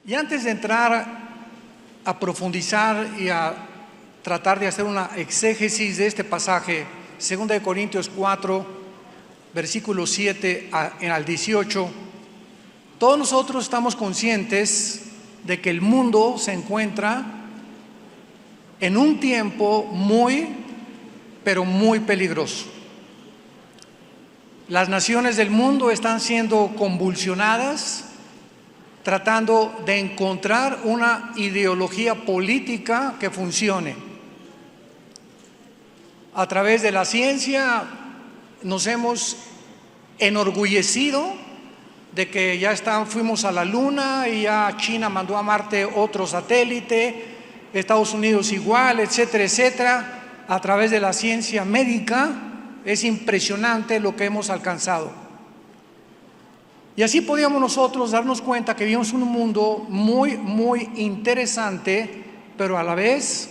Y antes de entrar a profundizar y a tratar de hacer una exégesis de este pasaje, 2 Corintios 4, versículos 7 al 18, todos nosotros estamos conscientes de que el mundo se encuentra en un tiempo pero muy peligroso. Las naciones del mundo están siendo convulsionadas, tratando de encontrar una ideología política que funcione. A través de la ciencia nos hemos enorgullecido de que ya fuimos a la Luna y ya China mandó a Marte otro satélite, Estados Unidos igual, etcétera, etcétera. A través de la ciencia médica es impresionante lo que hemos alcanzado. Y así podíamos nosotros darnos cuenta que vivimos en un mundo muy interesante, pero a la vez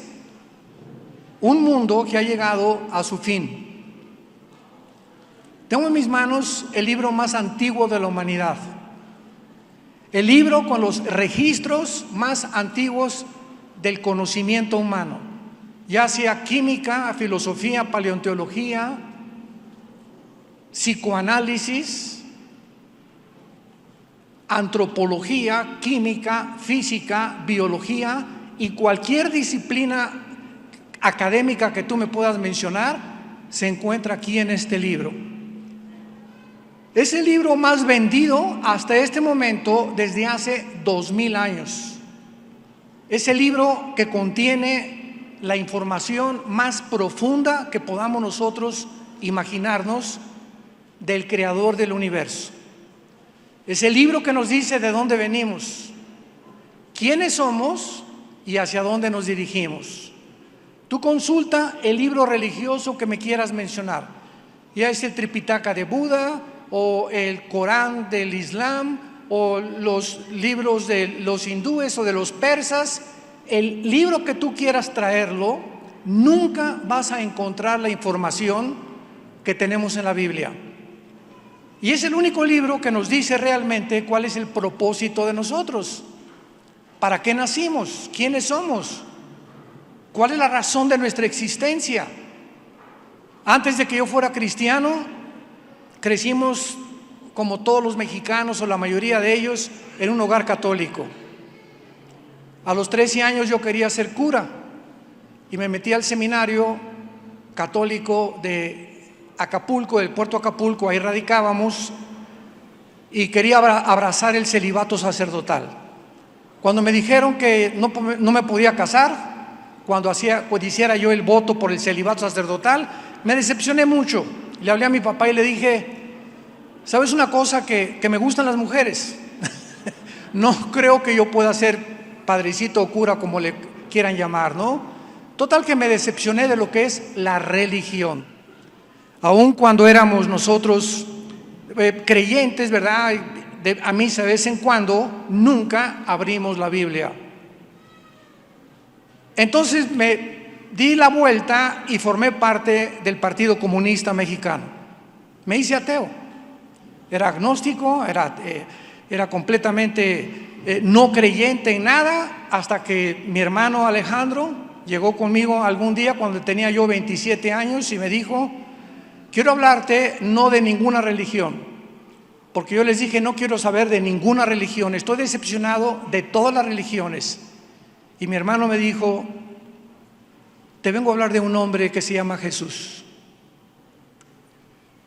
un mundo que ha llegado a su fin. Tengo en mis manos el libro más antiguo de la humanidad, el libro con los registros más antiguos del conocimiento humano, ya sea química, filosofía, paleontología, psicoanálisis, antropología, química, física, biología y cualquier disciplina académica que tú me puedas mencionar se encuentra aquí en este libro. Es el libro más vendido hasta este momento desde hace 2000 años. Es el libro que contiene la información más profunda que podamos nosotros imaginarnos del creador del universo. Es el libro que nos dice de dónde venimos, quiénes somos y hacia dónde nos dirigimos. Tú consulta el libro religioso que me quieras mencionar, ya es el Tripitaka de Buda o el Corán del Islam o los libros de los hindúes o de los persas. El libro que tú quieras traerlo, nunca vas a encontrar la información que tenemos en la Biblia. Y es el único libro que nos dice realmente cuál es el propósito de nosotros, para qué nacimos, quiénes somos, cuál es la razón de nuestra existencia. Antes de que yo fuera cristiano, crecimos como todos los mexicanos o la mayoría de ellos en un hogar católico. A los 13 años yo quería ser cura y me metí al seminario católico de Acapulco, del puerto Acapulco, ahí radicábamos, y quería abrazar el celibato sacerdotal. Cuando me dijeron que no me podía casar, cuando hiciera yo el voto por el celibato sacerdotal, me decepcioné mucho. Le hablé a mi papá y le dije: ¿sabes una cosa? Que me gustan las mujeres. No creo que yo pueda ser padrecito o cura, como le quieran llamar, ¿no? Total que me decepcioné de lo que es la religión. Aun cuando éramos nosotros creyentes, ¿verdad?, a misa de vez en cuando, nunca abrimos la Biblia. Entonces me di la vuelta y formé parte del Partido Comunista Mexicano. Me hice ateo. Era agnóstico, era completamente no creyente en nada, hasta que mi hermano Alejandro llegó conmigo algún día cuando tenía yo 27 años y me dijo: quiero hablarte no de ninguna religión, porque yo les dije: no quiero saber de ninguna religión, estoy decepcionado de todas las religiones. Y mi hermano me dijo: te vengo a hablar de un hombre que se llama Jesús,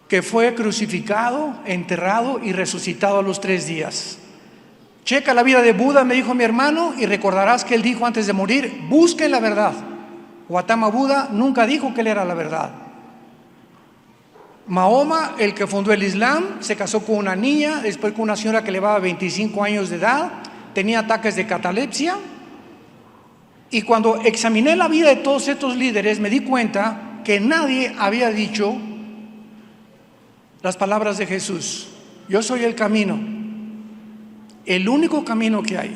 que fue crucificado, enterrado y resucitado a los 3 días. Checa la vida de Buda, me dijo mi hermano, y recordarás que él dijo antes de morir: busquen la verdad. Gautama Buda nunca dijo que él era la verdad. Mahoma, el que fundó el Islam, se casó con una niña, después con una señora que le llevaba 25 años de edad, tenía ataques de catalepsia. Y cuando examiné la vida de todos estos líderes, me di cuenta que nadie había dicho las palabras de Jesús: yo soy el camino, el único camino que hay,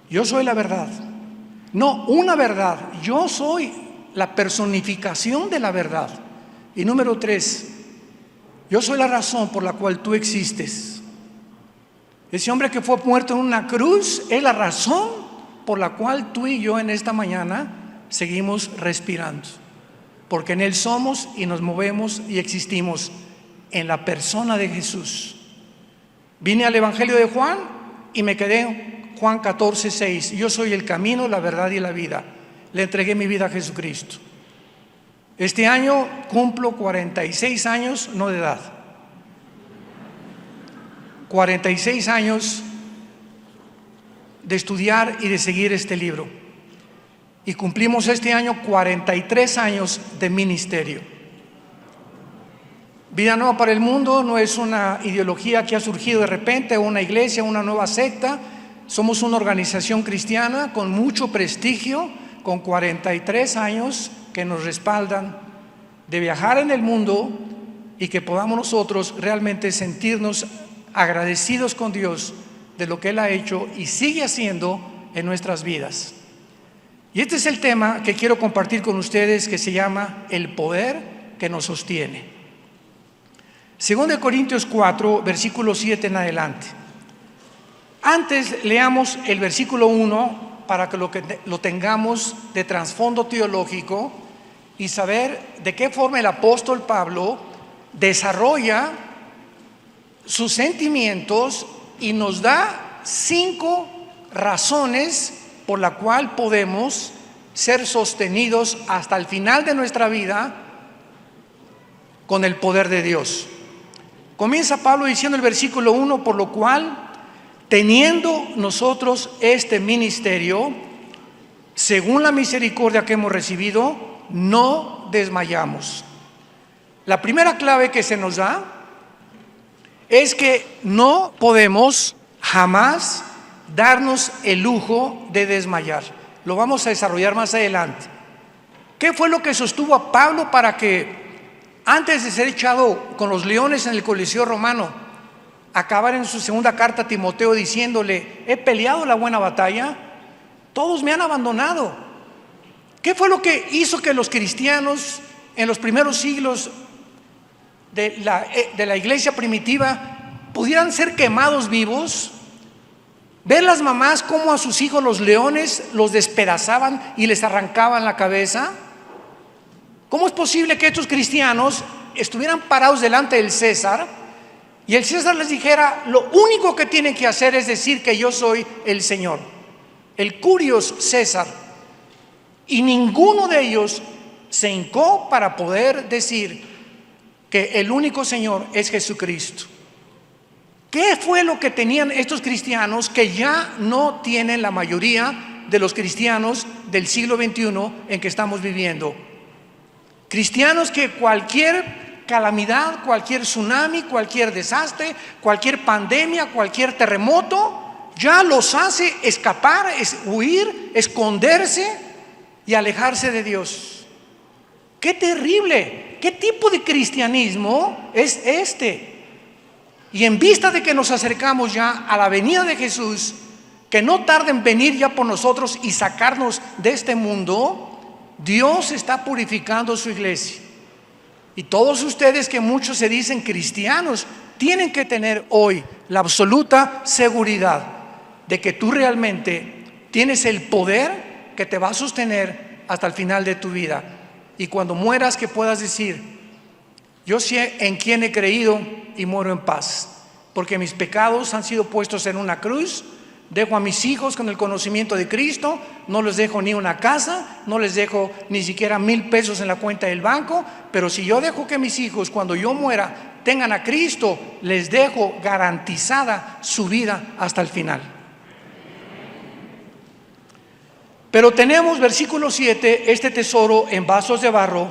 yo soy la verdad. No, una verdad, yo soy la personificación de la verdad. Y número 3, yo soy la razón por la cual tú existes. Ese hombre que fue muerto en una cruz es la razón por la cual tú y yo en esta mañana seguimos respirando. Porque en Él somos y nos movemos y existimos, en la persona de Jesús. Vine al Evangelio de Juan y me quedé en Juan 14:6. Yo soy el camino, la verdad y la vida. Le entregué mi vida a Jesucristo. Este año cumplo 46 años, no de edad. 46 años de estudiar y de seguir este libro. Y cumplimos este año 43 años de ministerio. Vida Nueva para el Mundo no es una ideología que ha surgido de repente, una iglesia, una nueva secta. Somos una organización cristiana con mucho prestigio, con 43 años que nos respaldan de viajar en el mundo y que podamos nosotros realmente sentirnos agradecidos con Dios de lo que Él ha hecho y sigue haciendo en nuestras vidas. Y este es el tema que quiero compartir con ustedes, que se llama el poder que nos sostiene. 2 Corintios 4, versículo 7 en adelante. Antes leamos el versículo 1 para que lo tengamos de trasfondo teológico y saber de qué forma el apóstol Pablo desarrolla sus sentimientos y nos da 5 razones por la cual podemos ser sostenidos hasta el final de nuestra vida con el poder de Dios. Comienza Pablo diciendo el versículo 1, por lo cual, teniendo nosotros este ministerio, según la misericordia que hemos recibido, no desmayamos. La primera clave que se nos da es que no podemos jamás darnos el lujo de desmayar. Lo vamos a desarrollar más adelante. ¿Qué fue lo que sostuvo a Pablo para que antes de ser echado con los leones en el Coliseo Romano, acabar en su segunda carta a Timoteo diciéndole: he peleado la buena batalla, todos me han abandonado? ¿Qué fue lo que hizo que los cristianos en los primeros siglos de la iglesia primitiva pudieran ser quemados vivos? Ver las mamás cómo a sus hijos los leones los despedazaban y les arrancaban la cabeza. ¿Cómo es posible que estos cristianos estuvieran parados delante del César y el César les dijera: lo único que tienen que hacer es decir que yo soy el Señor, el Curios César? Y ninguno de ellos se hincó para poder decir que el único Señor es Jesucristo. ¿Qué fue lo que tenían estos cristianos que ya no tienen la mayoría de los cristianos del siglo XXI en que estamos viviendo? Cristianos que cualquier calamidad, cualquier tsunami, cualquier desastre, cualquier pandemia, cualquier terremoto, ya los hace escapar, huir, esconderse y alejarse de Dios. ¡Qué terrible! ¿Qué tipo de cristianismo es este? Y en vista de que nos acercamos ya a la venida de Jesús, que no tarda en venir ya por nosotros y sacarnos de este mundo, Dios está purificando su iglesia. Y todos ustedes, que muchos se dicen cristianos, tienen que tener hoy la absoluta seguridad de que tú realmente tienes el poder que te va a sostener hasta el final de tu vida. Y cuando mueras, que puedas decir: yo sé en quién he creído y muero en paz, porque mis pecados han sido puestos en una cruz. Dejo a mis hijos con el conocimiento de Cristo, no les dejo ni una casa, no les dejo ni siquiera 1,000 pesos en la cuenta del banco, pero si yo dejo que mis hijos, cuando yo muera, tengan a Cristo, les dejo garantizada su vida hasta el final. Pero tenemos, versículo 7, este tesoro en vasos de barro,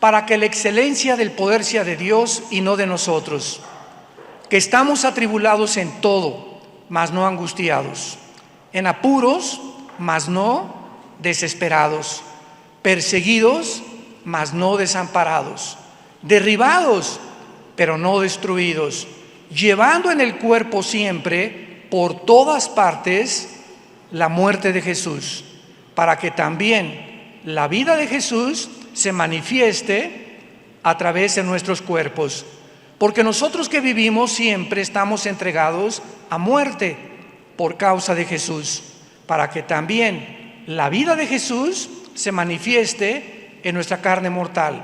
para que la excelencia del poder sea de Dios y no de nosotros, que estamos atribulados en todo, mas no angustiados, en apuros, mas no desesperados, perseguidos, mas no desamparados, derribados, pero no destruidos, llevando en el cuerpo siempre, por todas partes, la muerte de Jesús, para que también la vida de Jesús se manifieste a través de nuestros cuerpos. Porque nosotros que vivimos siempre estamos entregados a muerte por causa de Jesús, para que también la vida de Jesús se manifieste en nuestra carne mortal,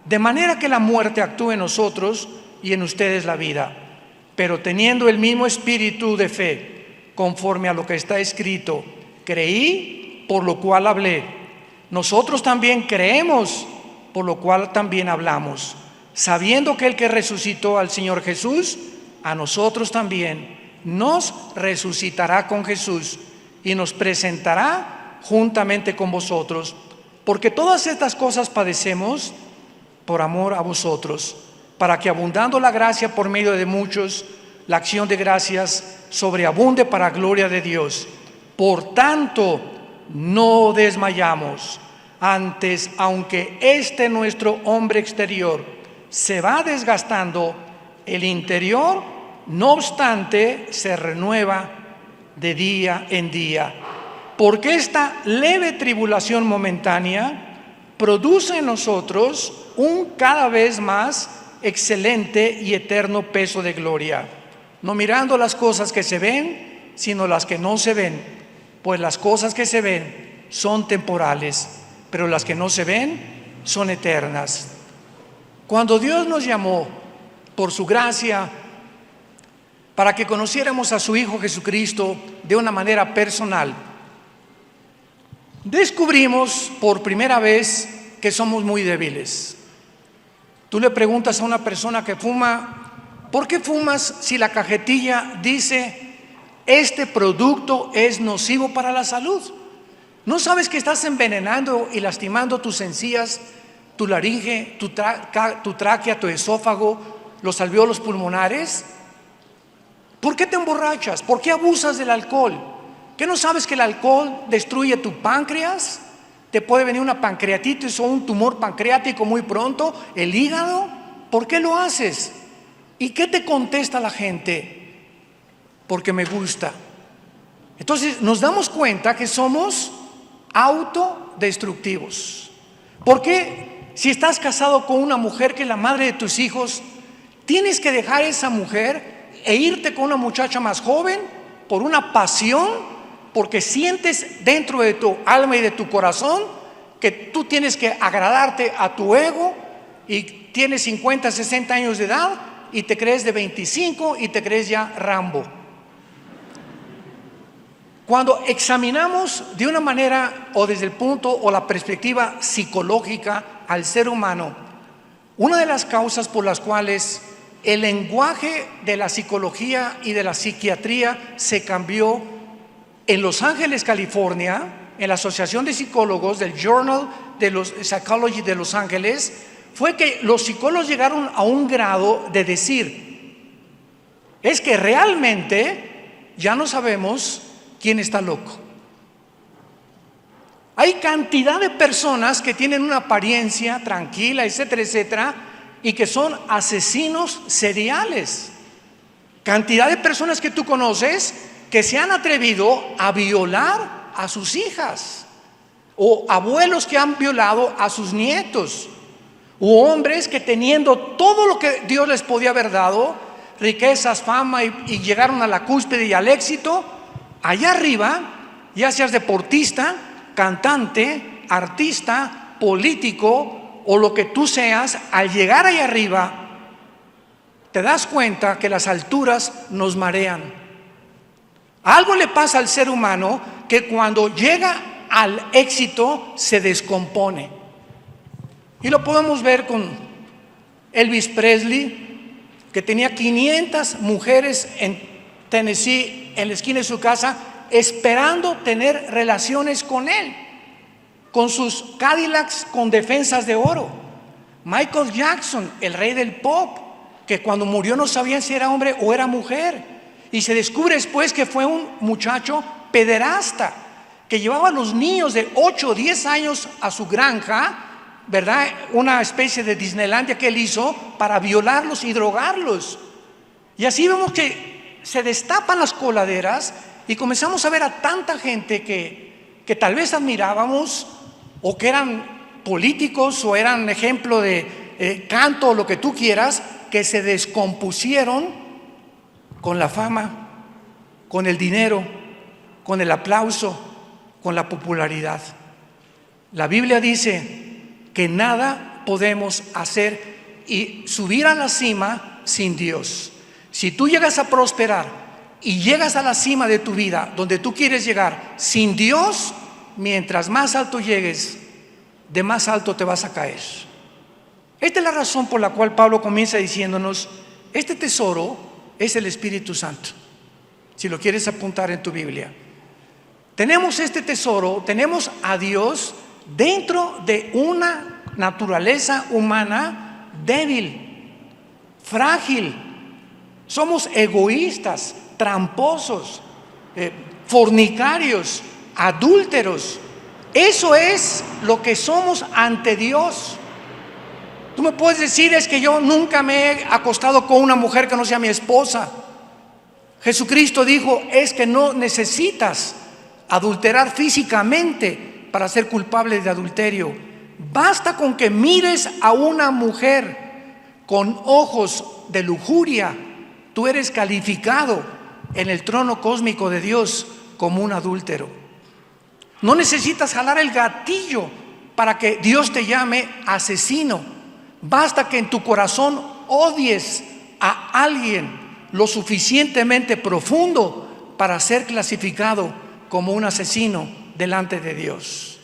de manera que la muerte actúe en nosotros y en ustedes la vida, pero teniendo el mismo espíritu de fe, conforme a lo que está escrito: creí, por lo cual hablé. Nosotros también creemos, por lo cual también hablamos, sabiendo que el que resucitó al Señor Jesús, a nosotros también nos resucitará con Jesús y nos presentará juntamente con vosotros, porque todas estas cosas padecemos por amor a vosotros, para que, abundando la gracia por medio de muchos, la acción de gracias sobreabunde para gloria de Dios. Por tanto, no desmayamos. Antes, aunque nuestro hombre exterior se va desgastando, el interior, no obstante, se renueva de día en día. Porque esta leve tribulación momentánea produce en nosotros un cada vez más excelente y eterno peso de gloria, no mirando las cosas que se ven, sino las que no se ven, pues las cosas que se ven son temporales, pero las que no se ven son eternas. Cuando Dios nos llamó por su gracia para que conociéramos a su Hijo Jesucristo de una manera personal, descubrimos por primera vez que somos muy débiles. Tú le preguntas a una persona que fuma: ¿por qué fumas si la cajetilla dice este producto es nocivo para la salud? ¿No sabes que estás envenenando y lastimando tus encías, tu laringe, tu tráquea, tu esófago, los alvéolos pulmonares? ¿Por qué te emborrachas? ¿Por qué abusas del alcohol? ¿Qué no sabes que el alcohol destruye tu páncreas? Te puede venir una pancreatitis o un tumor pancreático muy pronto, el hígado. ¿Por qué lo haces? ¿Y qué te contesta la gente? Porque me gusta. Entonces nos damos cuenta que somos autodestructivos. ¿Por qué, si estás casado con una mujer que es la madre de tus hijos, tienes que dejar a esa mujer e irte con una muchacha más joven por una pasión? Porque sientes dentro de tu alma y de tu corazón que tú tienes que agradarte a tu ego, y tienes 50, 60 años de edad y te crees de 25 y te crees ya Rambo. Cuando examinamos de una manera o desde el punto o la perspectiva psicológica al ser humano, una de las causas por las cuales el lenguaje de la psicología y de la psiquiatría se cambió en Los Ángeles, California, en la Asociación de Psicólogos del Journal de los Psychology de Los Ángeles, fue que los psicólogos llegaron a un grado de decir: es que realmente ya no sabemos quién está loco. Hay cantidad de personas que tienen una apariencia tranquila, etcétera, etcétera, y que son asesinos seriales. Cantidad de personas que tú conoces que se han atrevido a violar a sus hijas, o abuelos que han violado a sus nietos, u hombres que, teniendo todo lo que Dios les podía haber dado, riquezas, fama, y llegaron a la cúspide y al éxito, allá arriba, ya seas deportista, cantante, artista, político o lo que tú seas, al llegar allá arriba te das cuenta que las alturas nos marean. Algo le pasa al ser humano que cuando llega al éxito se descompone. Y lo podemos ver con Elvis Presley, que tenía 500 mujeres en Tennessee, en la esquina de su casa, esperando tener relaciones con él, con sus Cadillacs con defensas de oro. Michael Jackson, el rey del pop, que cuando murió no sabían si era hombre o era mujer, y se descubre después que fue un muchacho pederasta que llevaba a los niños de 8 o 10 años a su granja, ¿verdad? Una especie de Disneylandia que él hizo para violarlos y drogarlos. Y así vemos que se destapan las coladeras y comenzamos a ver a tanta gente que tal vez admirábamos, o que eran políticos o eran ejemplo de canto o lo que tú quieras, que se descompusieron con la fama, con el dinero, con el aplauso, con la popularidad. La Biblia dice que nada podemos hacer y subir a la cima sin Dios. Si tú llegas a prosperar y llegas a la cima de tu vida, donde tú quieres llegar, sin Dios, mientras más alto llegues, de más alto te vas a caer. Esta es la razón por la cual Pablo comienza diciéndonos: este tesoro es el Espíritu Santo. Si lo quieres apuntar en tu Biblia, tenemos este tesoro, tenemos a Dios dentro de una naturaleza humana débil, frágil. Somos egoístas, tramposos, fornicarios, adúlteros. Eso es lo que somos ante Dios. Tú me puedes decir: es que yo nunca me he acostado con una mujer que no sea mi esposa. Jesucristo dijo: es que no necesitas adulterar físicamente para ser culpable de adulterio. Basta con que mires a una mujer con ojos de lujuria, tú eres calificado en el trono cósmico de Dios como un adúltero. No necesitas jalar el gatillo para que Dios te llame asesino. Basta que en tu corazón odies a alguien lo suficientemente profundo para ser clasificado como un asesino delante de Dios.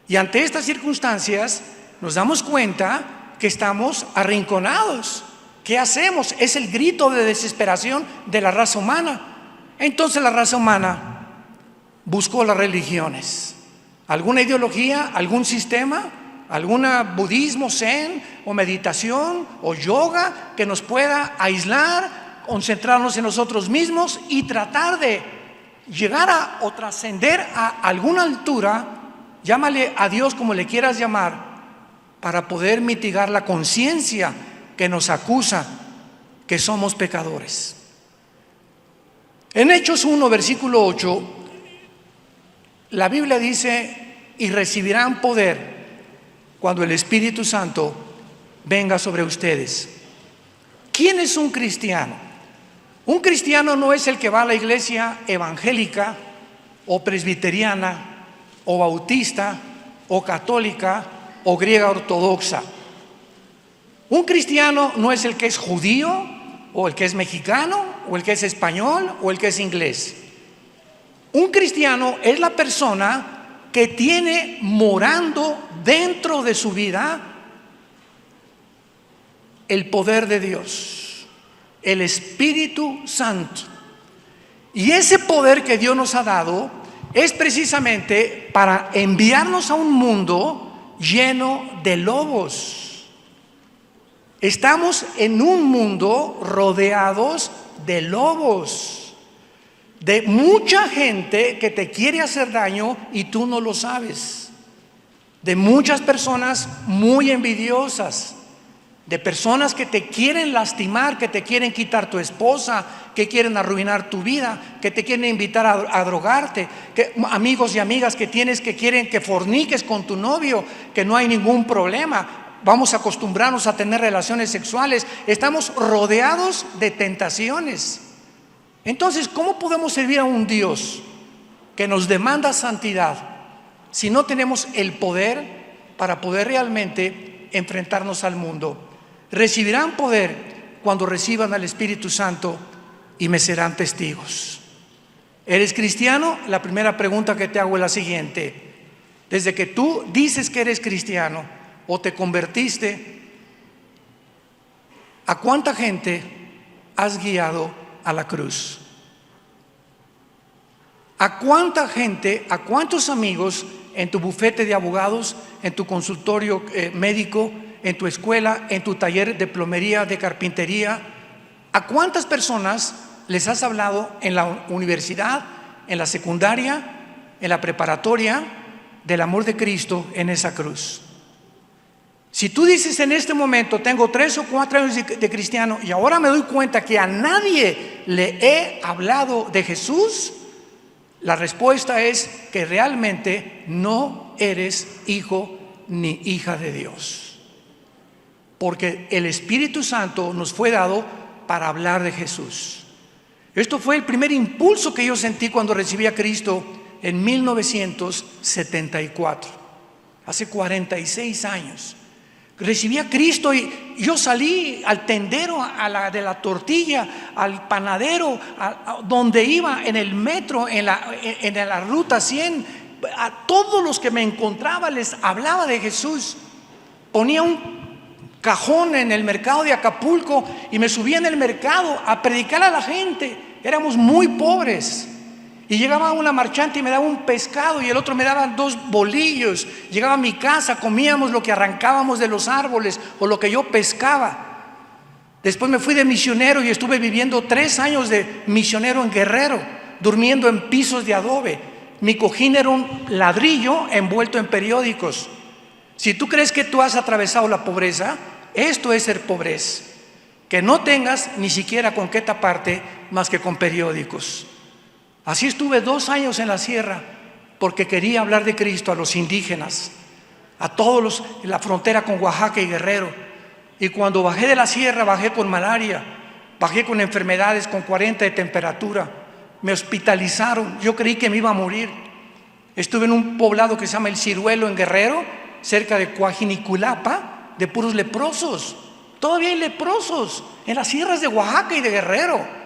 Y ante estas circunstancias nos damos cuenta que estamos arrinconados. ¿Qué hacemos? Es el grito de desesperación de la raza humana. Entonces la raza humana buscó las religiones, alguna ideología, algún sistema, algún budismo, zen o meditación o yoga que nos pueda aislar, concentrarnos en nosotros mismos y tratar de llegar a o trascender a alguna altura. Llámale a Dios como le quieras llamar, para poder mitigar la conciencia que nos acusa que somos pecadores. En Hechos 1, versículo 8, la Biblia dice: y recibirán poder cuando el Espíritu Santo venga sobre ustedes. ¿Quién es un cristiano? Un cristiano no es el que va a la iglesia evangélica o presbiteriana o bautista o católica o griega ortodoxa. Un cristiano no es el que es judío o el que es mexicano o el que es español o el que es inglés. Un cristiano es la persona que tiene morando dentro de su vida el poder de Dios, el Espíritu Santo. Y ese poder que Dios nos ha dado es precisamente para enviarnos a un mundo lleno de lobos. Estamos en un mundo rodeados de lobos, de mucha gente que te quiere hacer daño y tú no lo sabes, de muchas personas muy envidiosas, de personas que te quieren lastimar, que te quieren quitar tu esposa, que quieren arruinar tu vida, que te quieren invitar a drogarte, que amigos y amigas que tienes que quieren que forniques con tu novio, que no hay ningún problema. Vamos a acostumbrarnos a tener relaciones sexuales. Estamos rodeados de tentaciones. Entonces, ¿cómo podemos servir a un Dios que nos demanda santidad si no tenemos el poder para poder realmente enfrentarnos al mundo? Recibirán poder cuando reciban al Espíritu Santo y me serán testigos. ¿Eres cristiano? La primera pregunta que te hago es la siguiente: desde que tú dices que eres cristiano o te convertiste, ¿a cuánta gente has guiado a la cruz? ¿A cuánta gente, a cuántos amigos en tu bufete de abogados, en tu consultorio médico, en tu escuela, en tu taller de plomería, de carpintería, a cuántas personas les has hablado en la universidad, en la secundaria, en la preparatoria, del amor de Cristo en esa cruz? Si tú dices en este momento: tengo 3 o 4 años de cristiano y ahora me doy cuenta que a nadie le he hablado de Jesús, la respuesta es que realmente no eres hijo ni hija de Dios. porque el Espíritu Santo nos fue dado para hablar de Jesús. Esto fue el primer impulso que yo sentí cuando recibí a Cristo en 1974, hace 46 años. Recibí a Cristo y yo salí al tendero, de la tortilla, al panadero, a donde iba, en el metro, en la ruta 100, a todos los que me encontraba les hablaba de Jesús. Ponía un cajón en el mercado de Acapulco y me subía en el mercado a predicar a la gente. Éramos muy pobres. Y llegaba una marchante y me daba un pescado y el otro me daba 2 bolillos. Llegaba a mi casa, comíamos lo que arrancábamos de los árboles o lo que yo pescaba. Después me fui de misionero y estuve viviendo 3 años de misionero en Guerrero, durmiendo en pisos de adobe. Mi cojín era un ladrillo envuelto en periódicos. Si tú crees que tú has atravesado la pobreza, esto es ser pobreza. Que no tengas ni siquiera con qué taparte más que con periódicos. Así estuve 2 años en la sierra porque quería hablar de Cristo a los indígenas, a todos los en la frontera con Oaxaca y Guerrero. Y cuando bajé de la sierra, bajé con malaria, bajé con enfermedades, con 40 de temperatura. Me hospitalizaron, yo creí que me iba a morir. Estuve en un poblado que se llama El Ciruelo en Guerrero, cerca de Coajiniculapa, de puros leprosos. Todavía hay leprosos en las sierras de Oaxaca y de Guerrero.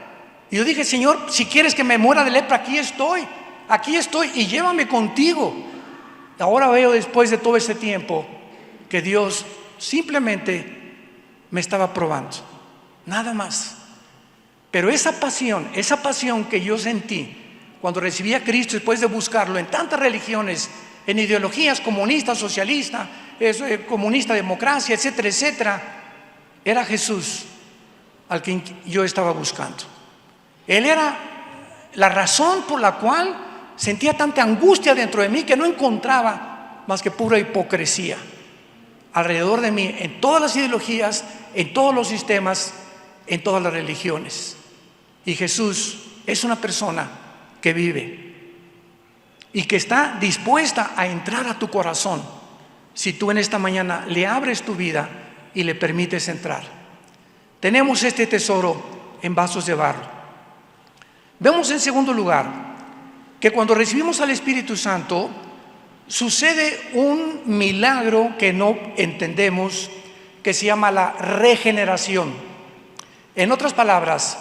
Y yo dije: Señor, si quieres que me muera de lepra, aquí estoy y llévame contigo. Ahora veo, después de todo este tiempo, que Dios simplemente me estaba probando, nada más. Pero esa pasión que yo sentí cuando recibí a Cristo, después de buscarlo en tantas religiones, en ideologías comunistas, socialistas, comunista, democracia, etcétera, etcétera, era Jesús al que yo estaba buscando. Él era la razón por la cual sentía tanta angustia dentro de mí, que no encontraba más que pura hipocresía alrededor de mí, en todas las ideologías, en todos los sistemas, en todas las religiones. Y Jesús es una persona que vive y que está dispuesta a entrar a tu corazón si tú en esta mañana le abres tu vida y le permites entrar. Tenemos este tesoro en vasos de barro. Vemos en segundo lugar que cuando recibimos al Espíritu Santo sucede un milagro que no entendemos, que se llama la regeneración. En otras palabras,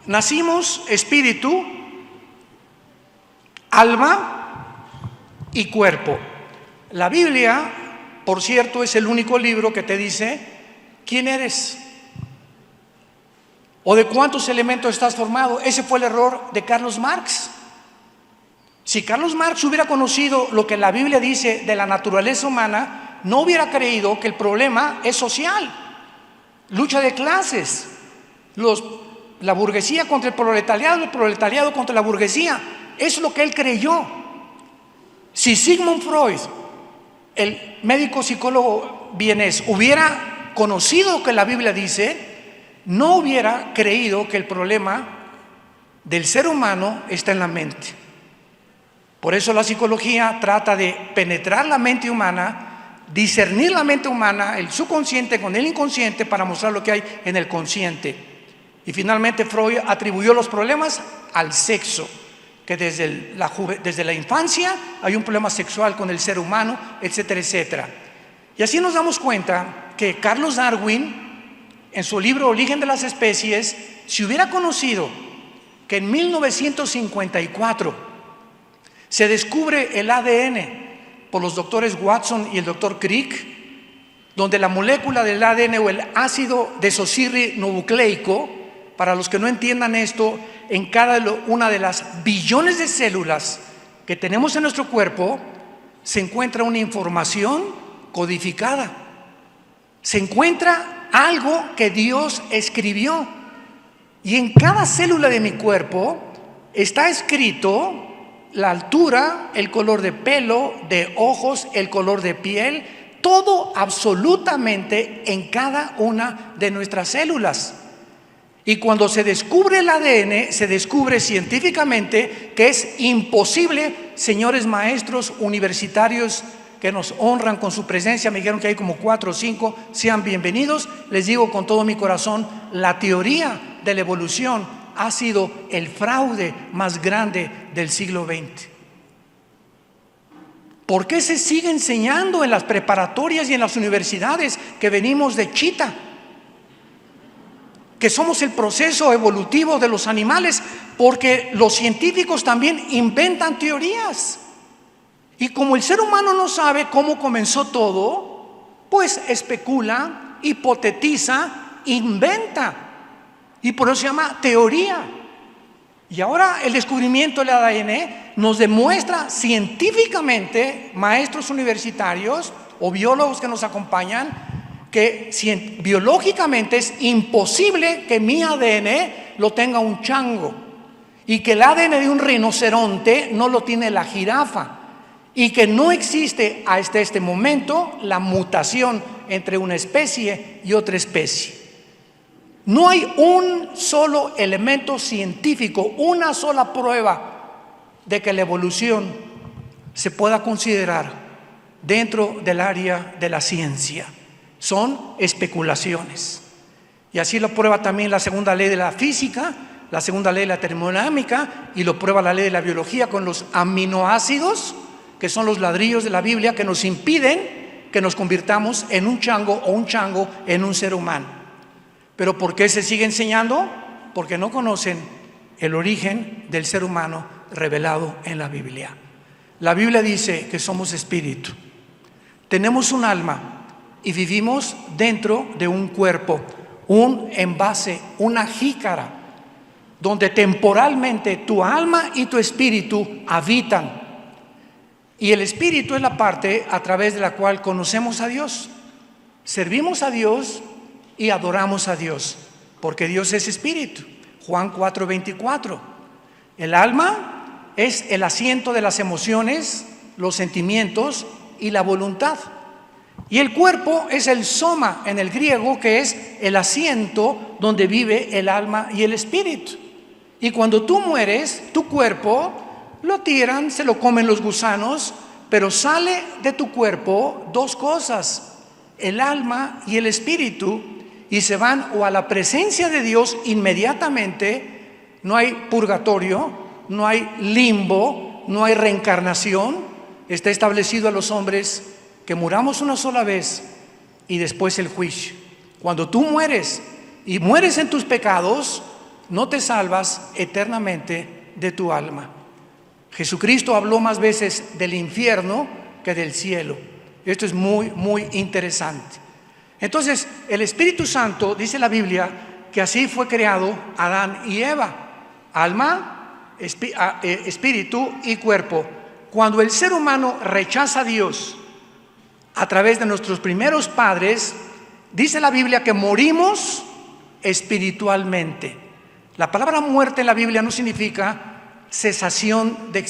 nacimos espíritu, alma y cuerpo. La Biblia, por cierto, es el único libro que te dice quién eres o de cuántos elementos estás formado. Ese fue el error de Carlos Marx. Si Carlos Marx hubiera conocido lo que la Biblia dice de la naturaleza humana, no hubiera creído que el problema es social, lucha de clases, la burguesía contra el proletariado contra la burguesía. Eso es lo que él creyó. Si Sigmund Freud, el médico psicólogo vienés, hubiera conocido lo que la Biblia dice, no hubiera creído que el problema del ser humano está en la mente. Por eso la psicología trata de penetrar la mente humana, discernir la mente humana, el subconsciente con el inconsciente, para mostrar lo que hay en el consciente. Y finalmente Freud atribuyó los problemas al sexo, que desde la infancia hay un problema sexual con el ser humano, etcétera, etcétera. Y así nos damos cuenta que Carlos Darwin, en su libro Origen de las Especies, si hubiera conocido que en 1954 se descubre el ADN por los doctores Watson y el doctor Crick, donde la molécula del ADN o el ácido desoxirribonucleico, para los que no entiendan esto, en cada una de las billones de células que tenemos en nuestro cuerpo se encuentra una información codificada, se encuentra algo que Dios escribió, y en cada célula de mi cuerpo está escrito la altura, el color de pelo, de ojos, el color de piel, todo absolutamente en cada una de nuestras células. Y cuando se descubre el ADN, se descubre científicamente que es imposible, señores maestros universitarios que nos honran con su presencia. Me dijeron que hay como 4 o 5, sean bienvenidos. Les digo con todo mi corazón, la teoría de la evolución ha sido el fraude más grande del siglo XX. ¿Por qué se sigue enseñando en las preparatorias y en las universidades que venimos de chita? Que somos el proceso evolutivo de los animales, porque los científicos también inventan teorías. Y como el ser humano no sabe cómo comenzó todo, pues especula, hipotetiza, inventa. Y por eso se llama teoría. Y ahora el descubrimiento del ADN nos demuestra científicamente, maestros universitarios o biólogos que nos acompañan, que biológicamente es imposible que mi ADN lo tenga un chango, y que el ADN de un rinoceronte no lo tiene la jirafa, y que no existe hasta este momento la mutación entre una especie y otra especie. No hay un solo elemento científico, una sola prueba de que la evolución se pueda considerar dentro del área de la ciencia. Son especulaciones. Y así lo prueba también la segunda ley de la física, la segunda ley de la termodinámica, y lo prueba la ley de la biología con los aminoácidos, que son los ladrillos de la Biblia que nos impiden que nos convirtamos en un chango o un chango en un ser humano. ¿Pero por qué se sigue enseñando? Porque no conocen el origen del ser humano revelado en la Biblia. La Biblia dice que somos espíritu, tenemos un alma y vivimos dentro de un cuerpo, un envase, una jícara, donde temporalmente tu alma y tu espíritu habitan. Y el espíritu es la parte a través de la cual conocemos a Dios, servimos a Dios y adoramos a Dios, porque Dios es espíritu. Juan 4:24. El alma es el asiento de las emociones, los sentimientos y la voluntad. Y el cuerpo es el soma en el griego, que es el asiento donde vive el alma y el espíritu. Y cuando tú mueres, tu cuerpo lo tiran, se lo comen los gusanos, pero sale de tu cuerpo 2 cosas, el alma y el espíritu, y se van o a la presencia de Dios inmediatamente. No hay purgatorio, no hay limbo, no hay reencarnación. Está establecido a los hombres que muramos una sola vez y después el juicio. Cuando tú mueres y mueres en tus pecados, no te salvas eternamente de tu alma. Jesucristo habló más veces del infierno que del cielo. Esto es muy, muy interesante. Entonces, el Espíritu Santo, dice la Biblia, que así fue creado Adán y Eva: alma, espíritu y cuerpo. Cuando el ser humano rechaza a Dios a través de nuestros primeros padres, dice la Biblia que morimos espiritualmente. La palabra muerte en la Biblia no significa cesación de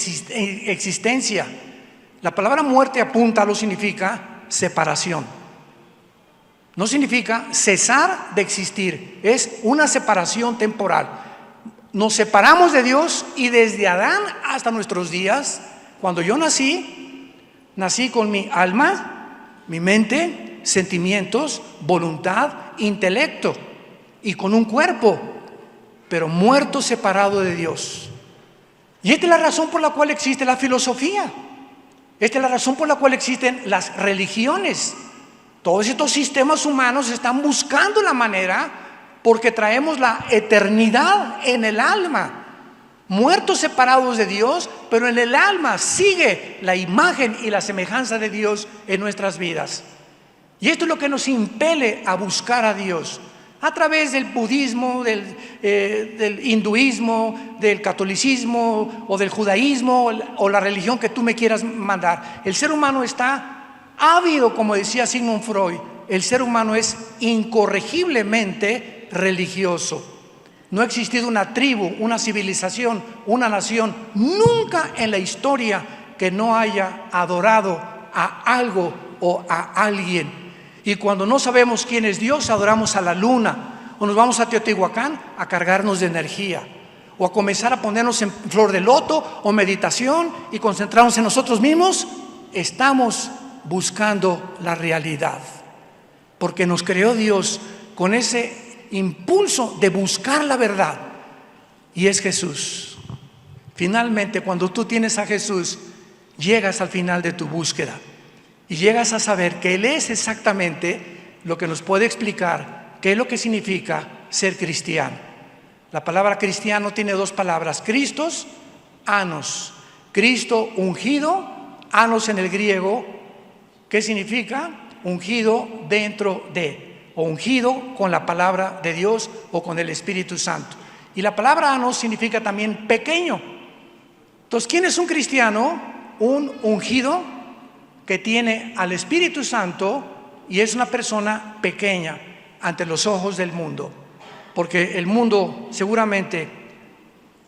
existencia. La palabra muerte apunta a lo significa separación. No significa cesar de existir, es una separación temporal. Nos separamos de Dios, y desde Adán hasta nuestros días, cuando yo nací con mi alma, mi mente, sentimientos, voluntad, intelecto, y con un cuerpo, pero muerto, separado de Dios. Y esta es la razón por la cual existe la filosofía. Esta es la razón por la cual existen las religiones. Todos estos sistemas humanos están buscando la manera, porque traemos la eternidad en el alma, muertos separados de Dios, pero en el alma sigue la imagen y la semejanza de Dios en nuestras vidas. Y esto es lo que nos impele a buscar a Dios a través del budismo, del hinduismo, del catolicismo o del judaísmo, o la religión que tú me quieras mandar. El ser humano está ávido, como decía Sigmund Freud. El ser humano es incorregiblemente religioso. No ha existido una tribu, una civilización, una nación, nunca en la historia, que no haya adorado a algo o a alguien. Y cuando no sabemos quién es Dios, adoramos a la luna, o nos vamos a Teotihuacán a cargarnos de energía, o a comenzar a ponernos en flor de loto o meditación y concentrarnos en nosotros mismos. Estamos buscando la realidad, porque nos creó Dios con ese impulso de buscar la verdad, y es Jesús. Finalmente, cuando tú tienes a Jesús, llegas al final de tu búsqueda y llegas a saber que Él es exactamente lo que nos puede explicar qué es lo que significa ser cristiano. La palabra cristiano tiene dos palabras: Christos, anos. Cristo ungido, anos en el griego, ¿qué significa? Ungido dentro de, o ungido con la palabra de Dios o con el Espíritu Santo. Y la palabra anos significa también pequeño. Entonces, ¿quién es un cristiano? Un ungido que tiene al Espíritu Santo y es una persona pequeña ante los ojos del mundo, porque el mundo seguramente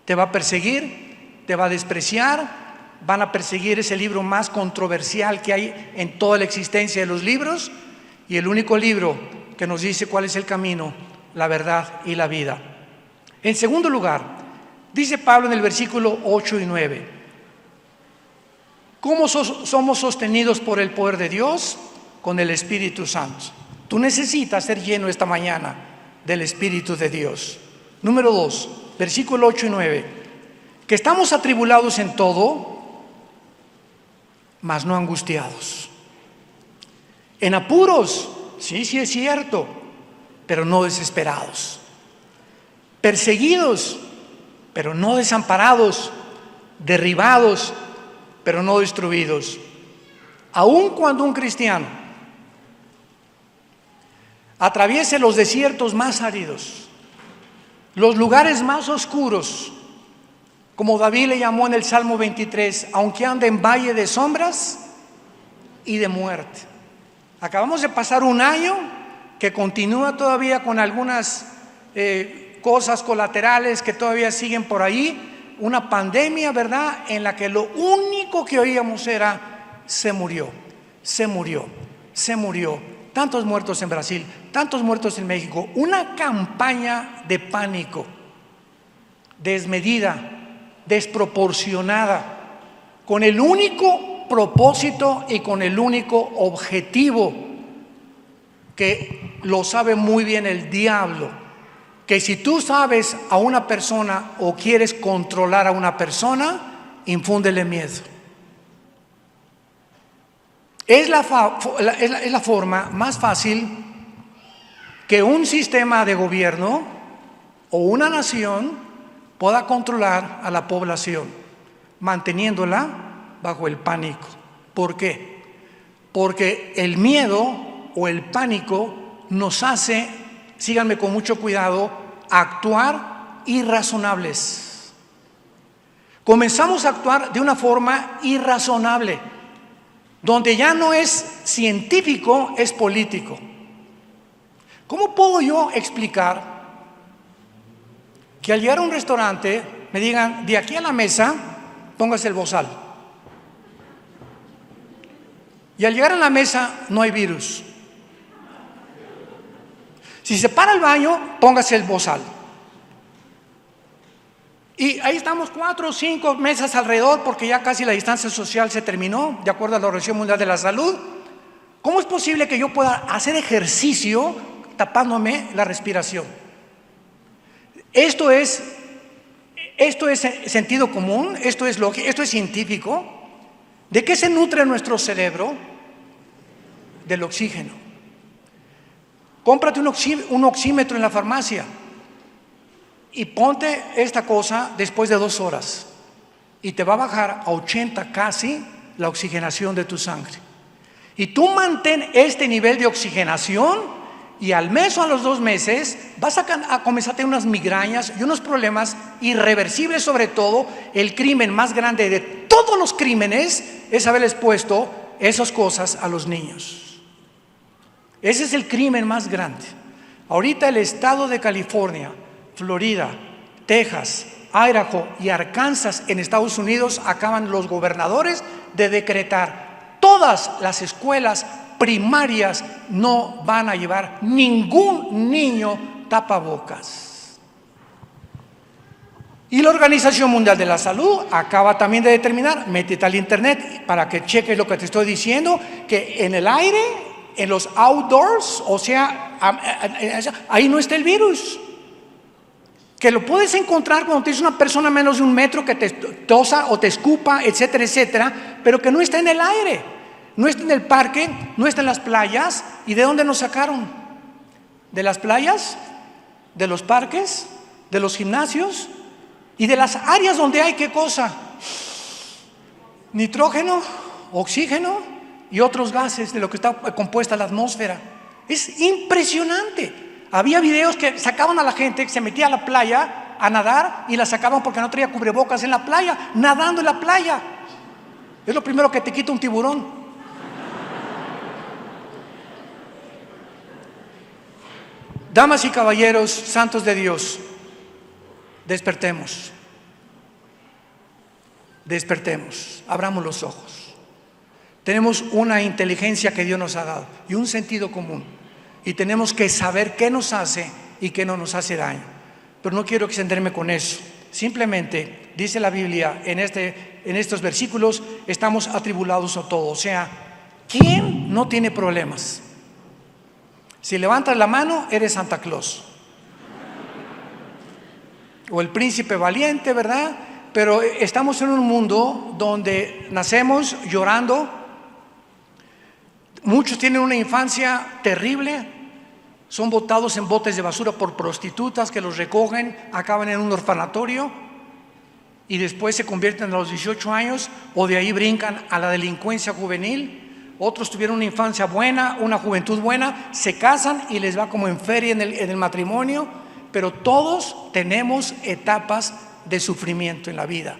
te va a perseguir, te va a despreciar, van a perseguir ese libro más controversial que hay en toda la existencia de los libros, y el único libro que nos dice cuál es el camino, la verdad y la vida. En segundo lugar, dice Pablo en el versículo 8 y 9, ¿cómo somos sostenidos por el poder de Dios? Con el Espíritu Santo. Tú necesitas ser lleno esta mañana del Espíritu de Dios. Número 2, versículo 8 y 9, que estamos atribulados en todo, mas no angustiados. En apuros, sí es cierto, pero no desesperados. Perseguidos, pero no desamparados. Derribados, pero no destruidos. Aun cuando un cristiano atraviese los desiertos más áridos, los lugares más oscuros, como David le llamó en el Salmo 23, aunque ande en valle de sombras y de muerte. Acabamos de pasar un año que continúa todavía con algunas cosas colaterales que todavía siguen por ahí, una pandemia, ¿verdad?, en la que lo único que oíamos era: se murió, se murió, se murió. Tantos muertos en Brasil, tantos muertos en México. Una campaña de pánico desmedida, desproporcionada, con el único propósito y con el único objetivo, que lo sabe muy bien el diablo, que si tú sabes a una persona o quieres controlar a una persona, infúndele miedo. Es la forma más fácil que un sistema de gobierno o una nación pueda controlar a la población, manteniéndola bajo el pánico. ¿Por qué? Porque el miedo o el pánico nos hace, síganme con mucho cuidado, actuar irrazonables. Comenzamos a actuar de una forma irrazonable, donde ya no es científico, es político. ¿Cómo puedo yo explicar que al llegar a un restaurante me digan: de aquí a la mesa póngase el bozal, y al llegar a la mesa no hay virus? Si se para el baño, póngase el bozal. Y ahí estamos 4 o 5 mesas alrededor, porque ya casi la distancia social se terminó, de acuerdo a la Organización Mundial de la Salud. ¿Cómo es posible que yo pueda hacer ejercicio tapándome la respiración? Esto es sentido común, esto es lógico, esto es científico. ¿De qué se nutre nuestro cerebro? Del oxígeno. Cómprate un oxímetro en la farmacia y ponte esta cosa después de 2 horas y te va a bajar a 80 casi la oxigenación de tu sangre. Y tú mantén este nivel de oxigenación y al mes o a los 2 meses vas a comenzar a tener unas migrañas y unos problemas irreversibles. Sobre todo, el crimen más grande de todos los crímenes es haberles puesto esas cosas a los niños. Ese es el crimen más grande. Ahorita el estado de California, Florida, Texas, Idaho y Arkansas en Estados Unidos acaban los gobernadores de decretar: todas las escuelas primarias no van a llevar ningún niño tapabocas. Y la Organización Mundial de la Salud acaba también de determinar, métete al internet para que cheques lo que te estoy diciendo, que en el aire, en los outdoors, o sea, ahí no está el virus. Que lo puedes encontrar cuando tienes una persona a menos de 1 metro que te tosa o te escupa, etcétera, etcétera, pero que no está en el aire, no está en el parque, no está en las playas. ¿Y de dónde nos sacaron? ¿De las playas? ¿De los parques? ¿De los gimnasios? Y de las áreas donde hay, ¿qué cosa? Nitrógeno, oxígeno y otros gases de lo que está compuesta la atmósfera. Es impresionante. Había videos que sacaban a la gente que se metía a la playa a nadar y la sacaban porque no traía cubrebocas en la playa, nadando en la playa. Es lo primero que te quita un tiburón. Damas y caballeros, santos de Dios, despertemos. Despertemos, abramos los ojos. Tenemos una inteligencia que Dios nos ha dado y un sentido común. Y tenemos que saber qué nos hace y qué no nos hace daño. Pero no quiero extenderme con eso. Simplemente, dice la Biblia en estos versículos, estamos atribulados a todo. O sea, ¿quién no tiene problemas? Si levantas la mano, eres Santa Claus. O el príncipe valiente, ¿verdad? Pero estamos en un mundo donde nacemos llorando. Muchos tienen una infancia terrible. Son botados en botes de basura por prostitutas que los recogen, acaban en un orfanatorio y después se convierten a los 18 años o de ahí brincan a la delincuencia juvenil. Otros tuvieron una infancia buena, una juventud buena, se casan y les va como en feria en el matrimonio, pero todos tenemos etapas de sufrimiento en la vida.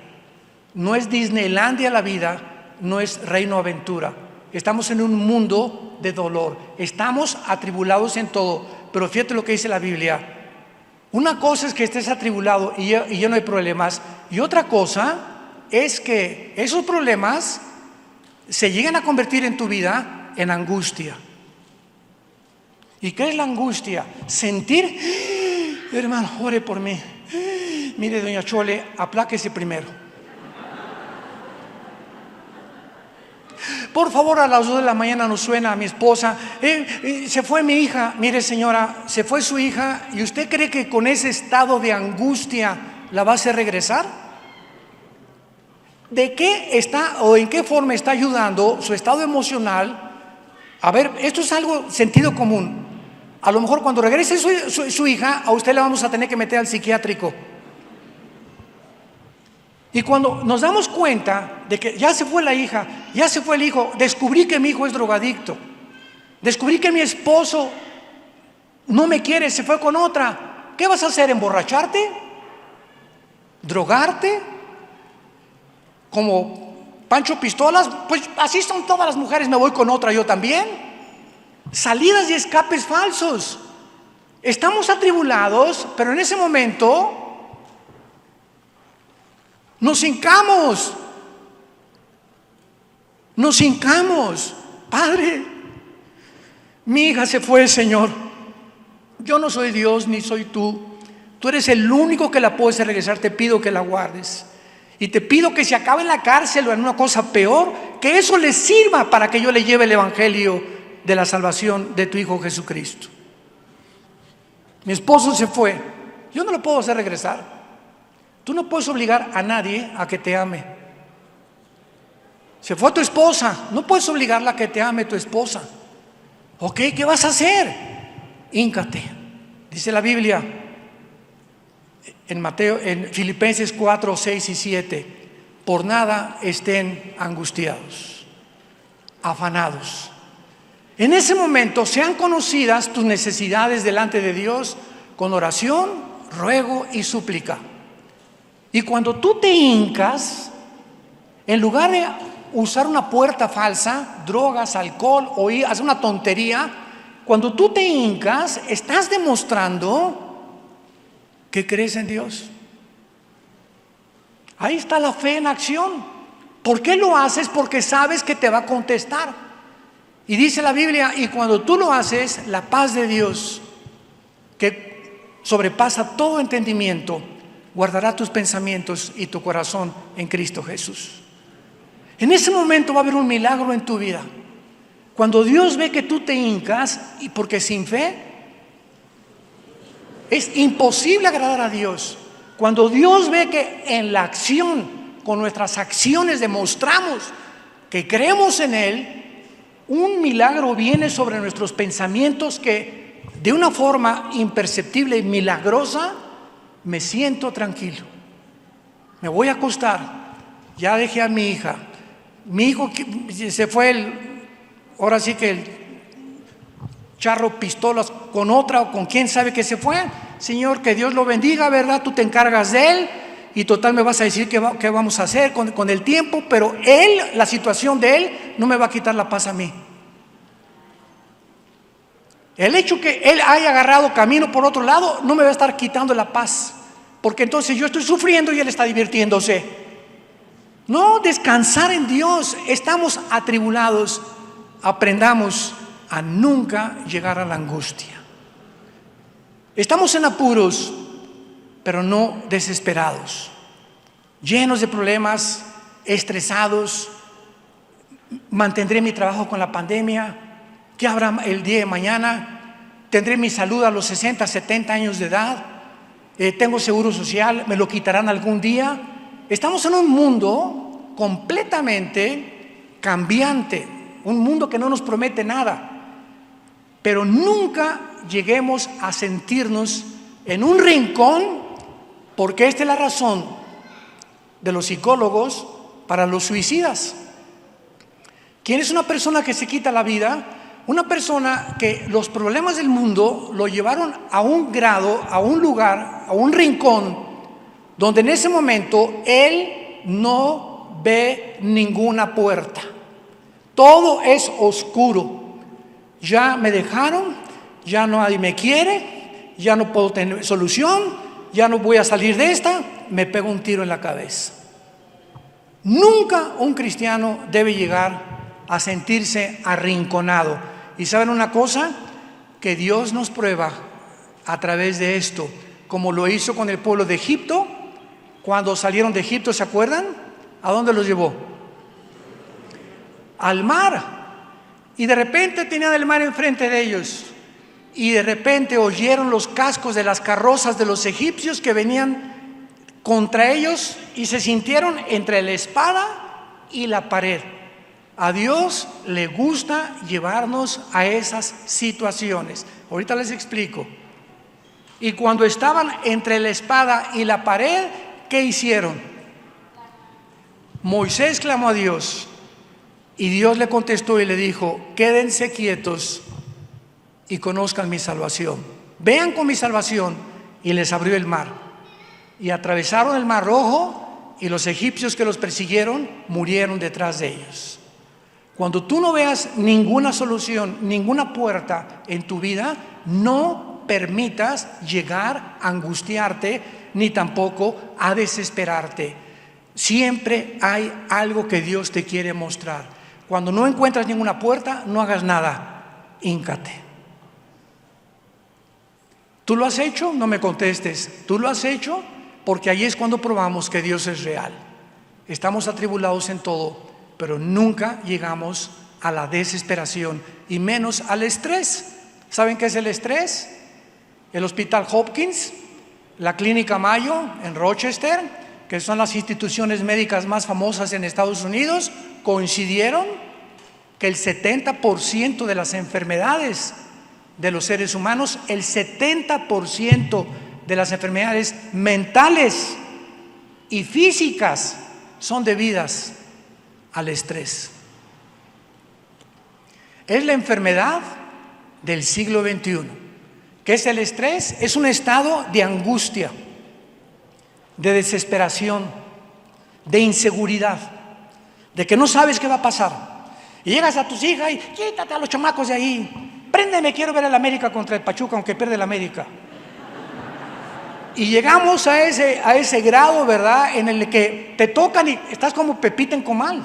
No es Disneylandia la vida, no es Reino Aventura. Estamos en un mundo de dolor, estamos atribulados en todo, pero fíjate lo que dice la Biblia. Una cosa es que estés atribulado y ya no hay problemas, y otra cosa es que esos problemas se lleguen a convertir en tu vida en angustia. ¿Y qué es la angustia? Sentir, hermano, ore por mí. Mire, doña Chole, apláquese primero. Por favor, a las 2 de la mañana nos suena a mi esposa, se fue mi hija. Mire, señora, se fue su hija y usted cree que con ese estado de angustia la va a hacer regresar. ¿De qué está o en qué forma está ayudando su estado emocional? A ver, esto es algo sentido común. A lo mejor cuando regrese su hija, a usted la vamos a tener que meter al psiquiátrico. Y cuando nos damos cuenta de que ya se fue la hija, ya se fue el hijo, descubrí que mi hijo es drogadicto, descubrí que mi esposo no me quiere, se fue con otra, ¿qué vas a hacer? ¿Emborracharte? ¿Drogarte? ¿Como Pancho Pistolas? Pues así son todas las mujeres, me voy con otra yo también. Salidas y escapes falsos. Estamos atribulados, pero en ese momento nos hincamos. Padre, mi hija se fue, Señor. Yo no soy Dios ni soy tú. Tú eres el único que la puedes regresar. Te pido que la guardes. Y te pido que se acabe en la cárcel o en una cosa peor, que eso le sirva para que yo le lleve el evangelio de la salvación de tu Hijo Jesucristo. Mi esposo se fue. Yo no lo puedo hacer regresar. Tú no puedes obligar a nadie a que te ame. Se fue tu esposa, no puedes obligarla a que te ame tu esposa. Ok, ¿qué vas a hacer? Híncate. Dice la Biblia en Filipenses 4, 6 y 7: por nada estén angustiados, afanados. En ese momento sean conocidas tus necesidades delante de Dios con oración, ruego y súplica. Y cuando tú te hincas, en lugar de usar una puerta falsa, drogas, alcohol o hacer una tontería, cuando tú te hincas, estás demostrando que crees en Dios. Ahí está la fe en acción. ¿Por qué lo haces? Porque sabes que te va a contestar. Y dice la Biblia, y cuando tú lo haces, la paz de Dios, que sobrepasa todo entendimiento, guardará tus pensamientos y tu corazón en Cristo Jesús. En ese momento va a haber un milagro en tu vida. Cuando Dios ve que tú te hincas, y porque sin fe es imposible agradar a Dios. Cuando Dios ve que en la acción, con nuestras acciones demostramos que creemos en Él, un milagro viene sobre nuestros pensamientos que de una forma imperceptible y milagrosa me siento tranquilo. Me voy a acostar. Ya dejé a mi hija. Mi hijo se fue ahora sí que el charro pistolas con otra o con quién sabe que se fue. Señor, que Dios lo bendiga, ¿verdad? Tú te encargas de él y total me vas a decir qué vamos a hacer con el tiempo, pero él, la situación de él no me va a quitar la paz a mí. El hecho que él haya agarrado camino por otro lado no me va a estar quitando la paz, porque entonces yo estoy sufriendo y él está divirtiéndose. No, descansar en Dios. Estamos atribulados. Aprendamos a nunca llegar a la angustia. Estamos en apuros, pero no desesperados, llenos de problemas, estresados. Mantendré mi trabajo con la pandemia. ¿Qué habrá el día de mañana? ¿Tendré mi salud a los 60, 70 años de edad? ¿Tengo seguro social? ¿Me lo quitarán algún día? Estamos en un mundo completamente cambiante, un mundo que no nos promete nada, pero nunca lleguemos a sentirnos en un rincón, porque esta es la razón de los psicólogos para los suicidas. ¿Quién es una persona que se quita la vida? Una persona que los problemas del mundo lo llevaron a un grado, a un lugar, a un rincón, donde en ese momento él no ve ninguna puerta. Todo es oscuro. Ya me dejaron, ya nadie me quiere, ya no puedo tener solución, ya no voy a salir de esta, me pego un tiro en la cabeza. Nunca un cristiano debe llegar a sentirse arrinconado. Y ¿saben una cosa? Que Dios nos prueba a través de esto, como lo hizo con el pueblo de Egipto. Cuando salieron de Egipto, ¿se acuerdan? ¿A dónde los llevó? Al mar. Y de repente tenían el mar enfrente de ellos. Y de repente oyeron los cascos de las carrozas de los egipcios que venían contra ellos y se sintieron entre la espada y la pared. A Dios le gusta llevarnos a esas situaciones. Ahorita les explico. Y cuando estaban entre la espada y la pared, ¿qué hicieron? Moisés clamó a Dios y Dios le contestó y le dijo: quédense quietos y conozcan mi salvación. Vean con mi salvación. Y les abrió el mar. Y atravesaron el mar Rojo y los egipcios que los persiguieron murieron detrás de ellos. Cuando tú no veas ninguna solución, ninguna puerta en tu vida, no permitas llegar a angustiarte ni tampoco a desesperarte. Siempre hay algo que Dios te quiere mostrar. Cuando no encuentras ninguna puerta, no hagas nada, híncate. ¿Tú lo has hecho? No me contestes. ¿Tú lo has hecho? Porque ahí es cuando probamos que Dios es real. Estamos atribulados en todo, pero nunca llegamos a la desesperación y menos al estrés. ¿Saben qué es el estrés? El Hospital Hopkins, la Clínica Mayo en Rochester, que son las instituciones médicas más famosas en Estados Unidos, coincidieron que el 70% de las enfermedades de los seres humanos, el 70% de las enfermedades mentales y físicas son debidas al estrés. Es la enfermedad del siglo XXI. ¿Qué es el estrés? Es un estado de angustia, de desesperación, de inseguridad, de que no sabes qué va a pasar. Y llegas a tus hijas y quítate a los chamacos de ahí. Préndeme, quiero ver el América contra el Pachuca, aunque pierde el América. Y llegamos a ese grado, ¿verdad?, en el que te tocan y estás como Pepita en comal.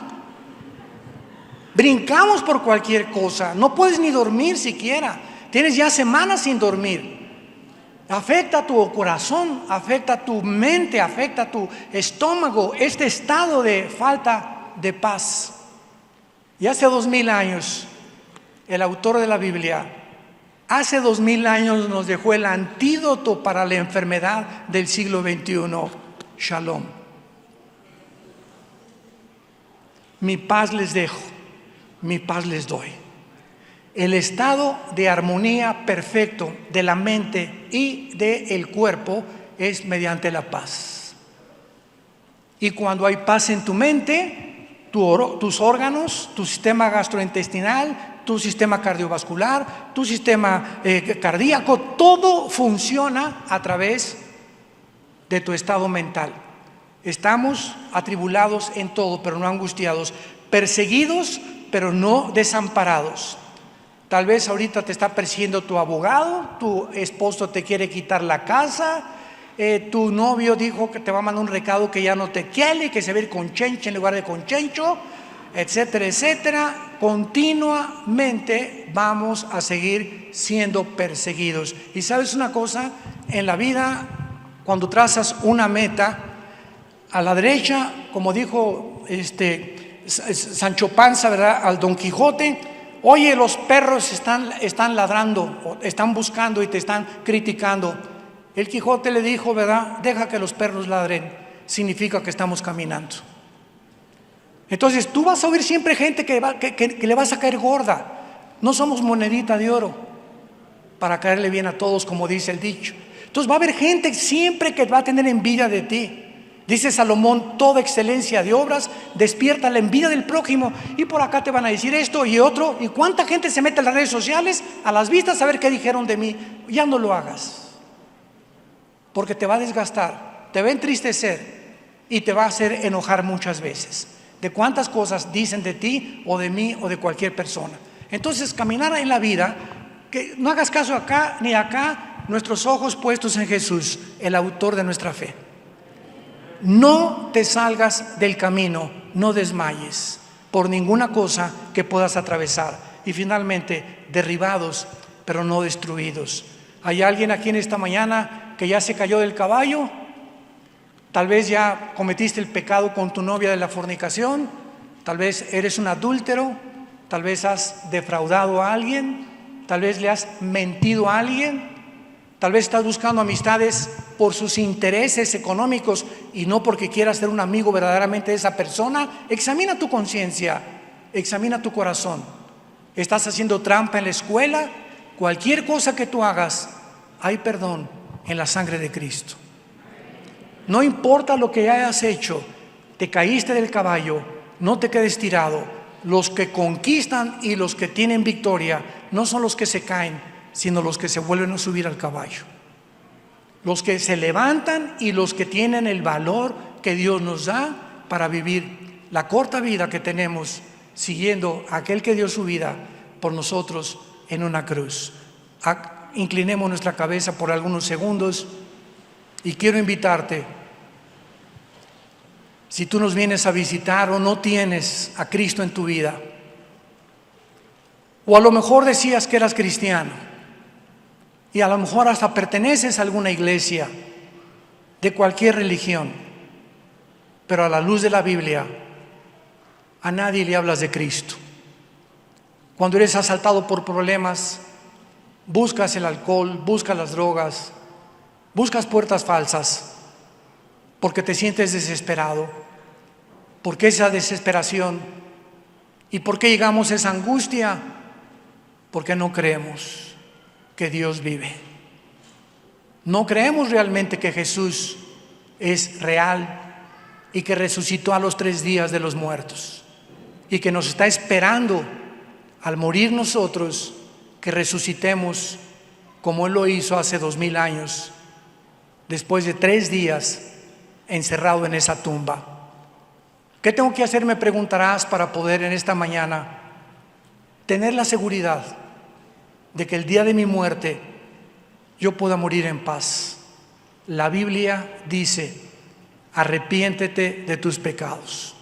Brincamos por cualquier cosa, no puedes ni dormir siquiera. Tienes ya semanas sin dormir. Afecta tu corazón, afecta tu mente, afecta tu estómago, este estado de falta de paz. Y hace 2000 años, el autor de la Biblia, hace 2000 años nos dejó el antídoto para la enfermedad del siglo XXI. Shalom. Mi paz les dejo, mi paz les doy. El estado de armonía perfecto de la mente y del cuerpo es mediante la paz. Y cuando hay paz en tu mente, tus órganos, tu sistema gastrointestinal, tu sistema cardiovascular, tu sistema cardíaco, todo funciona a través de tu estado mental. Estamos atribulados en todo, pero no angustiados, perseguidos, pero no desamparados. Tal vez ahorita te está persiguiendo tu abogado, tu esposo te quiere quitar la casa, tu novio dijo que te va a mandar un recado que ya no te quiere, que se va a ir con chencho en lugar de con chencho, etcétera, etcétera. Continuamente vamos a seguir siendo perseguidos. Y sabes una cosa, en la vida, cuando trazas una meta, a la derecha, como dijo Sancho Panza, ¿verdad?, al Don Quijote, oye, los perros están ladrando, están buscando y te están criticando. El Quijote le dijo, ¿verdad?, deja que los perros ladren, significa que estamos caminando. Entonces tú vas a oír siempre gente que le vas a caer gorda. No somos monedita de oro para caerle bien a todos, como dice el dicho. Entonces va a haber gente siempre que va a tener envidia de ti. Dice Salomón, toda excelencia de obras despierta la envidia del prójimo. Y por acá te van a decir esto y otro. ¿Y cuánta gente se mete en las redes sociales a las vistas a ver qué dijeron de mí? Ya no lo hagas, porque te va a desgastar, te va a entristecer y te va a hacer enojar muchas veces de cuántas cosas dicen de ti o de mí o de cualquier persona. Entonces, caminar en la vida, que no hagas caso acá ni acá, nuestros ojos puestos en Jesús, el autor de nuestra fe. No te salgas del camino, no desmayes por ninguna cosa que puedas atravesar. Y finalmente, derribados, pero no destruidos. ¿Hay alguien aquí en esta mañana que ya se cayó del caballo? Tal vez ya cometiste el pecado con tu novia de la fornicación, tal vez eres un adúltero, tal vez has defraudado a alguien, tal vez le has mentido a alguien, tal vez estás buscando amistades por sus intereses económicos y no porque quieras ser un amigo verdaderamente de esa persona. Examina tu conciencia, examina tu corazón. ¿Estás haciendo trampa en la escuela? Cualquier cosa que tú hagas, hay perdón en la sangre de Cristo. No importa lo que hayas hecho, te caíste del caballo, no te quedes tirado. Los que conquistan y los que tienen victoria no son los que se caen, sino los que se vuelven a subir al caballo. Los que se levantan y los que tienen el valor que Dios nos da para vivir la corta vida que tenemos siguiendo a aquel que dio su vida por nosotros en una cruz. Inclinemos nuestra cabeza por algunos segundos y quiero invitarte, si tú nos vienes a visitar o no tienes a Cristo en tu vida, o a lo mejor decías que eras cristiano y a lo mejor hasta perteneces a alguna iglesia de cualquier religión, pero a la luz de la Biblia a nadie le hablas de Cristo. Cuando eres asaltado por problemas, buscas el alcohol, buscas las drogas, buscas puertas falsas, porque te sientes desesperado. ¿Por qué esa desesperación? ¿Y por qué llegamos a esa angustia? Porque no creemos que Dios vive. No creemos realmente que Jesús es real y que resucitó a los 3 días de los muertos y que nos está esperando al morir nosotros, que resucitemos como Él lo hizo hace 2000 años, después de 3 días encerrado en esa tumba. ¿Qué tengo que hacer? Me preguntarás, para poder en esta mañana tener la seguridad de que el día de mi muerte yo pueda morir en paz. La Biblia dice: arrepiéntete de tus pecados.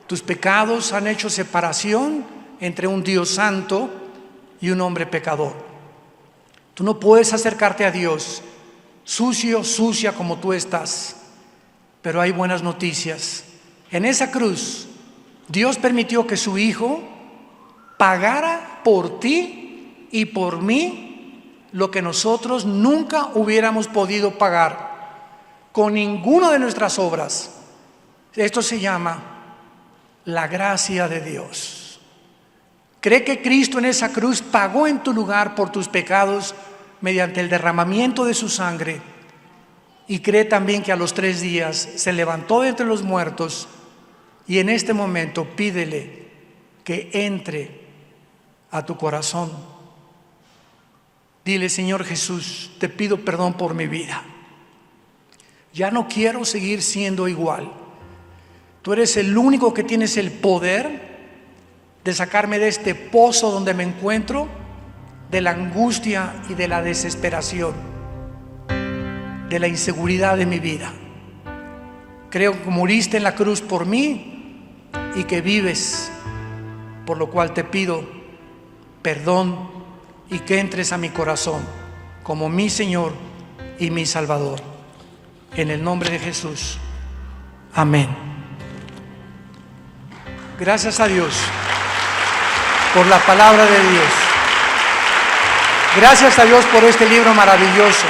Tus pecados han hecho separación entre un Dios santo y un hombre pecador. Tú no puedes acercarte a Dios sucio, sucia como tú estás. Pero hay buenas noticias. En esa cruz, Dios permitió que su Hijo pagara por ti y por mí lo que nosotros nunca hubiéramos podido pagar con ninguna de nuestras obras. Esto se llama la gracia de Dios. Cree que Cristo en esa cruz pagó en tu lugar por tus pecados mediante el derramamiento de su sangre, y cree también que a los 3 días se levantó de entre los muertos, y en este momento pídele que entre a tu corazón. Dile: Señor Jesús, te pido perdón por mi vida. Ya no quiero seguir siendo igual. Tú eres el único que tienes el poder de sacarme de este pozo donde me encuentro, de la angustia y de la desesperación, de la inseguridad de mi vida. Creo que moriste en la cruz por mí y que vives, por lo cual te pido perdón y que entres a mi corazón como mi Señor y mi Salvador. En el nombre de Jesús. Amén. Gracias a Dios por la palabra de Dios. Gracias a Dios por este libro maravilloso.